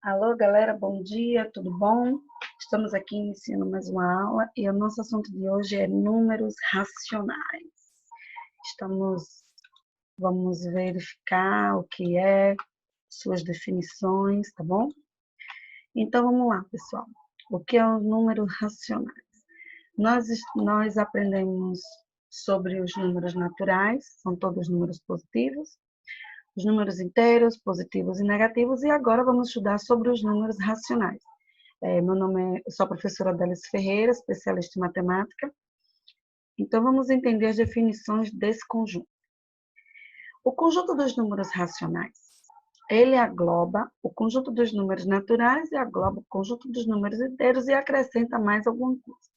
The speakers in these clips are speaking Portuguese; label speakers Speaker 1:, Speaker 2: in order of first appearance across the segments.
Speaker 1: Alô, galera, bom dia, tudo bom? Estamos aqui iniciando mais uma aula e o nosso assunto de hoje é números racionais. Vamos verificar o que é, suas definições, tá bom? Então, vamos lá, pessoal. O que é os números racionais? Nós aprendemos sobre os números naturais, são todos números positivos, os números inteiros, positivos e negativos, e agora vamos estudar sobre os números racionais. Meu nome eu sou a professora Délice Ferreira, especialista em matemática. Então, vamos entender as definições desse conjunto. O conjunto dos números racionais, ele agloba o conjunto dos números naturais e agloba o conjunto dos números inteiros e acrescenta mais alguma coisa.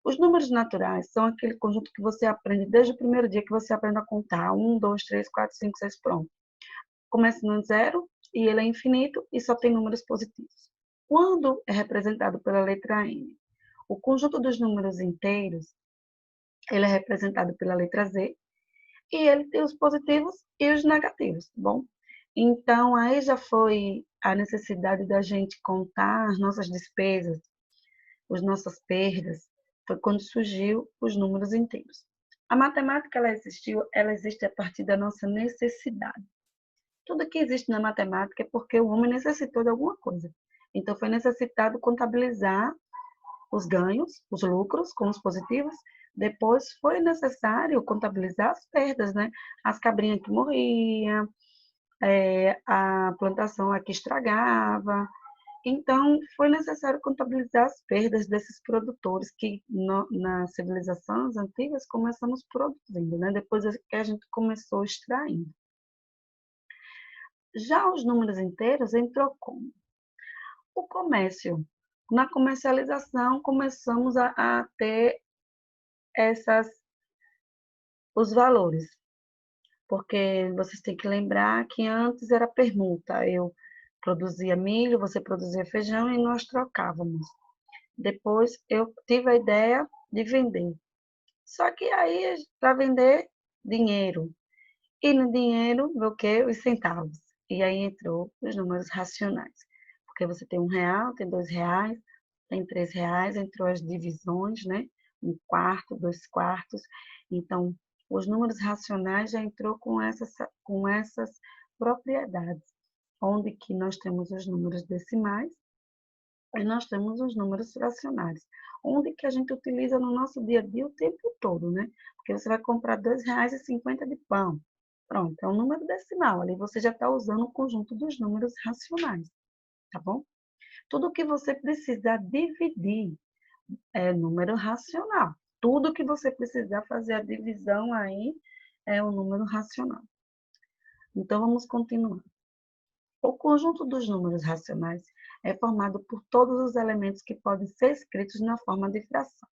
Speaker 1: Os números naturais são aquele conjunto que você aprende desde o primeiro dia que você aprende a contar. 1, 2, 3, 4, 5, 6, pronto. Começa no zero e ele é infinito e só tem números positivos. Quando é representado pela letra N, o conjunto dos números inteiros, ele é representado pela letra Z, e ele tem os positivos e os negativos, tá bom? Então, aí já foi a necessidade da gente contar as nossas despesas, as nossas perdas, foi quando surgiu os números inteiros. A matemática, ela existe a partir da nossa necessidade. Tudo que existe na matemática é porque o homem necessitou de alguma coisa. Então, foi necessitado contabilizar os ganhos, os lucros com os positivos. Depois foi necessário contabilizar as perdas, né? As cabrinhas que morriam, a plantação aqui estragava. Então, foi necessário contabilizar as perdas desses produtores que nas civilizações antigas começamos produzindo, né? Depois que a gente começou extraindo. Já os números inteiros entrou como? O comércio. Na comercialização, começamos a ter os valores, porque vocês têm que lembrar que antes era permuta. Eu produzia milho, você produzia feijão e nós trocávamos. Depois eu tive a ideia de vender. Só que aí, para vender, dinheiro. E no dinheiro, o quê? Os centavos. E aí entrou os números racionais. Porque você tem R$ 1, tem R$ 2, tem R$ 3, entrou as divisões, né? 1/4, 2/4. Então, os números racionais já entrou com essas propriedades, onde que nós temos os números decimais e nós temos os números fracionários, onde que a gente utiliza no nosso dia a dia o tempo todo, né? Porque você vai comprar R$ 2,50 de pão. Pronto, é um número decimal. Ali você já está usando o conjunto dos números racionais, tá bom? Tudo que você precisar dividir é número racional. Tudo que você precisar fazer a divisão aí é um número racional. Então, vamos continuar. O conjunto dos números racionais é formado por todos os elementos que podem ser escritos na forma de fração.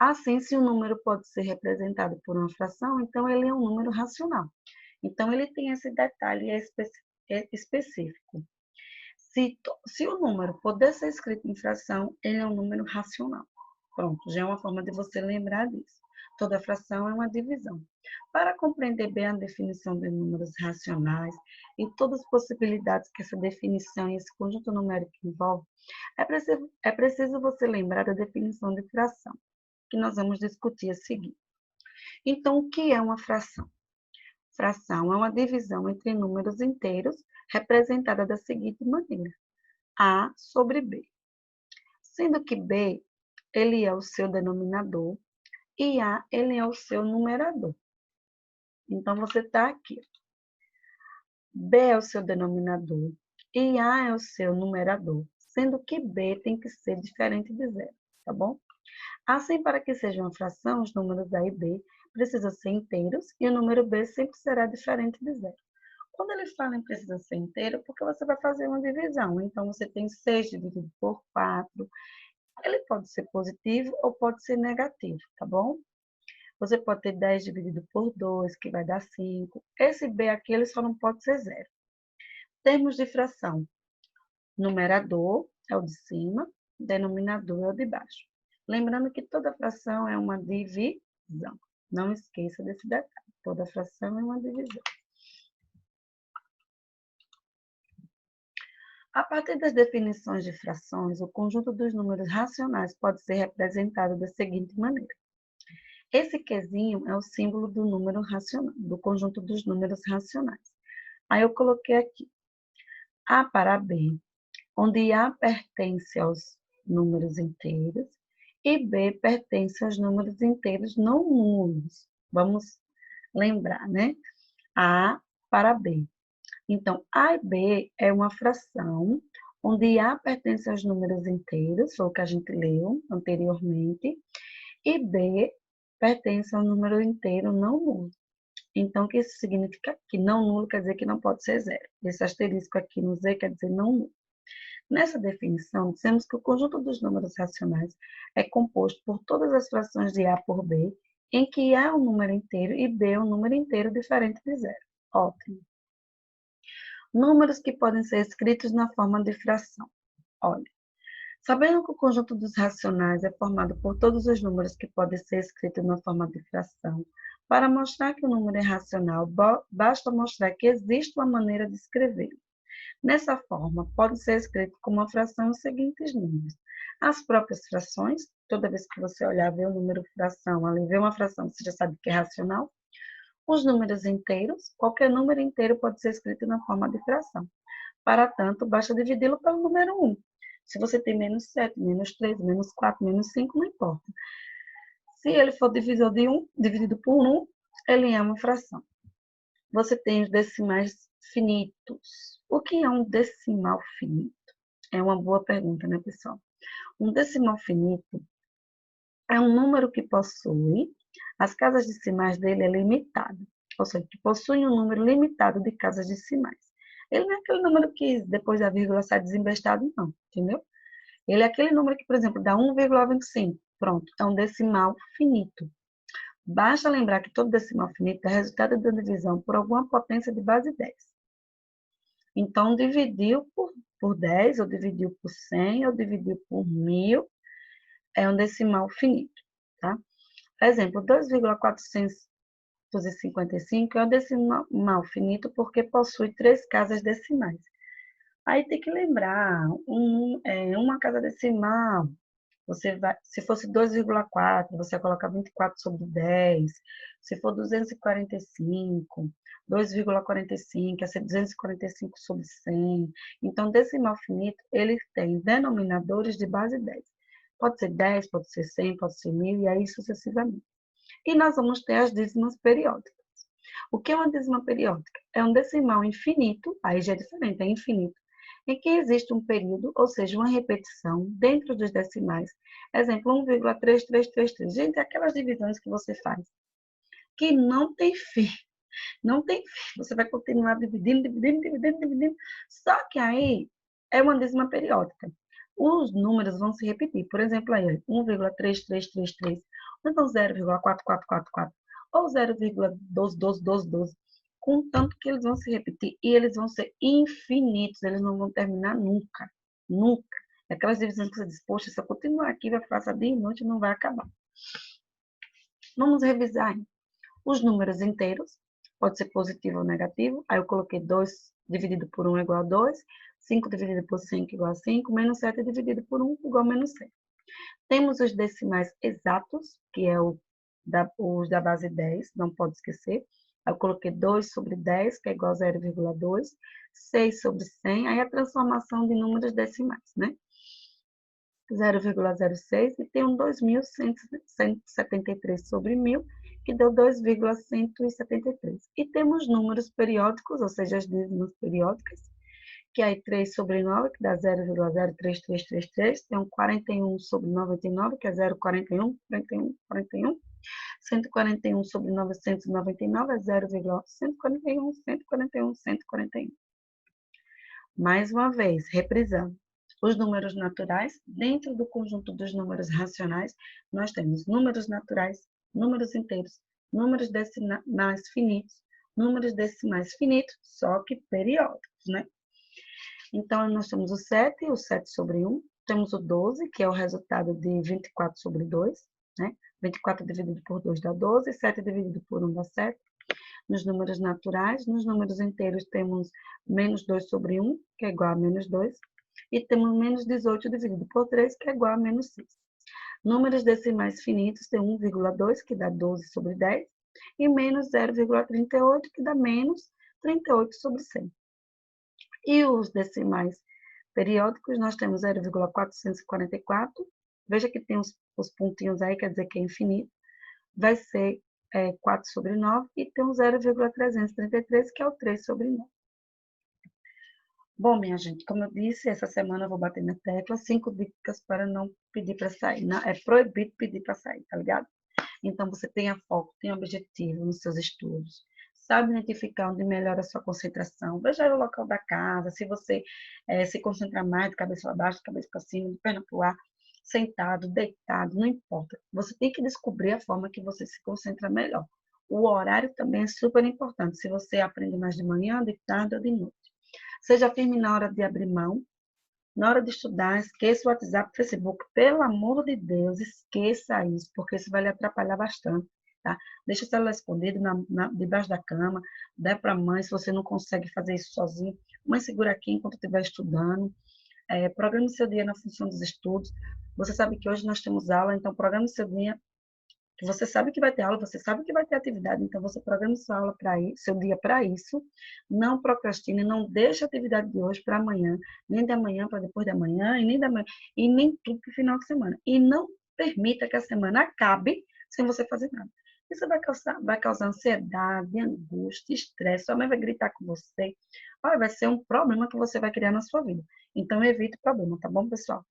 Speaker 1: Assim, se um número pode ser representado por uma fração, então ele é um número racional. Então, ele tem esse detalhe específico. Se o número puder ser escrito em fração, ele é um número racional. Pronto, já é uma forma de você lembrar disso. Toda fração é uma divisão. Para compreender bem a definição de números racionais e todas as possibilidades que essa definição e esse conjunto numérico envolve, é preciso você lembrar da definição de fração, que nós vamos discutir a seguir. Então, o que é uma fração? Fração é uma divisão entre números inteiros representada da seguinte maneira: A sobre B. Sendo que B, ele é o seu denominador e A, ele é o seu numerador. Então, você está aqui. B é o seu denominador e A é o seu numerador, sendo que B tem que ser diferente de zero, tá bom? Assim, para que seja uma fração, os números A e B precisam ser inteiros e o número B sempre será diferente de zero. Quando ele fala em precisa ser inteiro, é porque você vai fazer uma divisão. Então, você tem 6 dividido por 4. Ele pode ser positivo ou pode ser negativo, tá bom? Você pode ter 10 dividido por 2, que vai dar 5. Esse B aqui, ele só não pode ser zero. Termos de fração. Numerador é o de cima, denominador é o de baixo. Lembrando que toda fração é uma divisão. Não esqueça desse detalhe. Toda fração é uma divisão. A partir das definições de frações, o conjunto dos números racionais pode ser representado da seguinte maneira. Esse quezinho é o símbolo do número racional, do conjunto dos números racionais. Aí eu coloquei aqui A para B, onde A pertence aos números inteiros e B pertence aos números inteiros não nulos. Vamos lembrar, né? A para B. Então, A e B é uma fração onde A pertence aos números inteiros, foi o que a gente leu anteriormente, e B pertence ao número inteiro não nulo. Então, o que isso significa? Que não nulo quer dizer que não pode ser zero. Esse asterisco aqui no Z quer dizer não nulo. Nessa definição, dizemos que o conjunto dos números racionais é composto por todas as frações de A por B, em que A é um número inteiro e B é um número inteiro diferente de zero. Ótimo. Números que podem ser escritos na forma de fração. Olha, sabendo que o conjunto dos racionais é formado por todos os números que podem ser escritos na forma de fração, para mostrar que o número é racional, basta mostrar que existe uma maneira de escrevê-lo. Nessa forma, pode ser escrito como uma fração os seguintes números. As próprias frações, toda vez que você olhar, ver o número fração, ali vê uma fração, você já sabe que é racional. Os números inteiros, qualquer número inteiro pode ser escrito na forma de fração. Para tanto, basta dividi-lo pelo número 1. Se você tem menos 7, menos 3, menos 4, menos 5, não importa. Se ele for divisor de 1, dividido por 1, ele é uma fração. Você tem os decimais finitos. O que é um decimal finito? É uma boa pergunta, né, pessoal? Um decimal finito é um número que possui, as casas decimais dele é limitada, ou seja, que possui um número limitado de casas decimais. Ele não é aquele número que depois da vírgula sai desembestado, não, entendeu? Ele é aquele número que, por exemplo, dá 1,25. Pronto, é um decimal finito. Basta lembrar que todo decimal finito é resultado da divisão por alguma potência de base 10. Então, dividiu por 10, ou dividiu por 100, ou dividiu por 1000, é um decimal finito, tá? Exemplo, 2,455 é um decimal finito porque possui 3 casas decimais. Aí tem que lembrar, uma casa decimal, você vai, se fosse 2,4, você vai colocar 24 sobre 10. Se for 245, 2,45, ia ser 245 sobre 100. Então, decimal finito, ele tem denominadores de base 10. Pode ser 10, pode ser 100, pode ser 1000, e aí sucessivamente. E nós vamos ter as dízimas periódicas. O que é uma dízima periódica? É um decimal infinito, aí já é diferente, é infinito, em que existe um período, ou seja, uma repetição dentro dos decimais. Exemplo, 1,3333. Gente, aquelas divisões que você faz, que não tem fim. Não tem fim. Você vai continuar dividindo, dividindo, dividindo, dividindo. Só que aí é uma dízima periódica. Os números vão se repetir. Por exemplo, aí, 1,3333. Ou então 0,4444. Ou 0,121212. Contanto que eles vão se repetir. E eles vão ser infinitos. Eles não vão terminar nunca. Nunca. Aquelas divisões que você diz, poxa, se eu continuar aqui, vai passar dia e noite e não vai acabar. Vamos revisar. Os números inteiros, pode ser positivo ou negativo. Aí eu coloquei 2 dividido por 1 igual a 2, 5 dividido por 5 igual a 5, menos 7 dividido por 1 igual a menos 7. Temos os decimais exatos, que é os da base 10, não pode esquecer. Aí eu coloquei 2 sobre 10, que é igual a 0,2, 6 sobre 100, aí a transformação de números decimais, né? 0,06 e tem um 2.173 sobre 1.000, que deu 2,173. E temos números periódicos, ou seja, as dízimas periódicas, que aí 3 sobre 9, que dá 0,03333, tem um 41 sobre 99, que é 0,41, 41, 41. 141 sobre 999 é 0,141, 141, 141. Mais uma vez, reprisando. Os números naturais, dentro do conjunto dos números racionais, nós temos números naturais, números inteiros, números decimais finitos, números decimais finitos, só que periódicos, né? Então, nós temos o 7 sobre 1, temos o 12, que é o resultado de 24 sobre 2, né? 24 dividido por 2 dá 12, 7 dividido por 1 dá 7. nos números naturais. Nos números inteiros temos menos 2 sobre 1, que é igual a menos 2. E temos menos 18 dividido por 3, que é igual a menos 6. Números decimais finitos tem 1,2, que dá 12 sobre 10. E menos 0,38, que dá menos 38 sobre 100. E os decimais periódicos, nós temos 0,444. Veja que tem os pontinhos aí, quer dizer que é infinito. Vai ser 4 sobre 9 e tem um 0,333, que é o 3 sobre 9. Bom, minha gente, como eu disse, essa semana eu vou bater na tecla 5 dicas para não pedir para sair. Não, é proibido pedir para sair, tá ligado? Então, você tenha foco, tenha objetivo nos seus estudos. Sabe identificar onde melhora a sua concentração. Veja o local da casa, se você se concentra mais de cabeça para baixo, de cabeça para cima, de perna para o ar, sentado, deitado, não importa. Você tem que descobrir a forma que você se concentra melhor. O horário também é super importante. Se você aprende mais de manhã, de tarde ou de noite. Seja firme na hora de abrir mão. Na hora de estudar, esqueça o WhatsApp, o Facebook. Pelo amor de Deus, esqueça isso, porque isso vai lhe atrapalhar bastante, tá? Deixa o celular escondido debaixo da cama, dá para a mãe, se você não consegue fazer isso sozinho. Mãe, segura aqui enquanto estiver estudando. Programe seu dia na função dos estudos. Você sabe que hoje nós temos aula, então programe seu dia. Você sabe que vai ter aula, você sabe que vai ter atividade, então você programa sua aula para isso, seu dia para isso. Não procrastine, não deixe a atividade de hoje para amanhã, nem da manhã para depois da manhã, e nem da manhã, e nem tudo para o final de semana. E não permita que a semana acabe sem você fazer nada. Isso vai causar ansiedade, angústia, estresse, sua mãe vai gritar com você. Olha, vai ser um problema que você vai criar na sua vida. Então, evite o problema, tá bom, pessoal?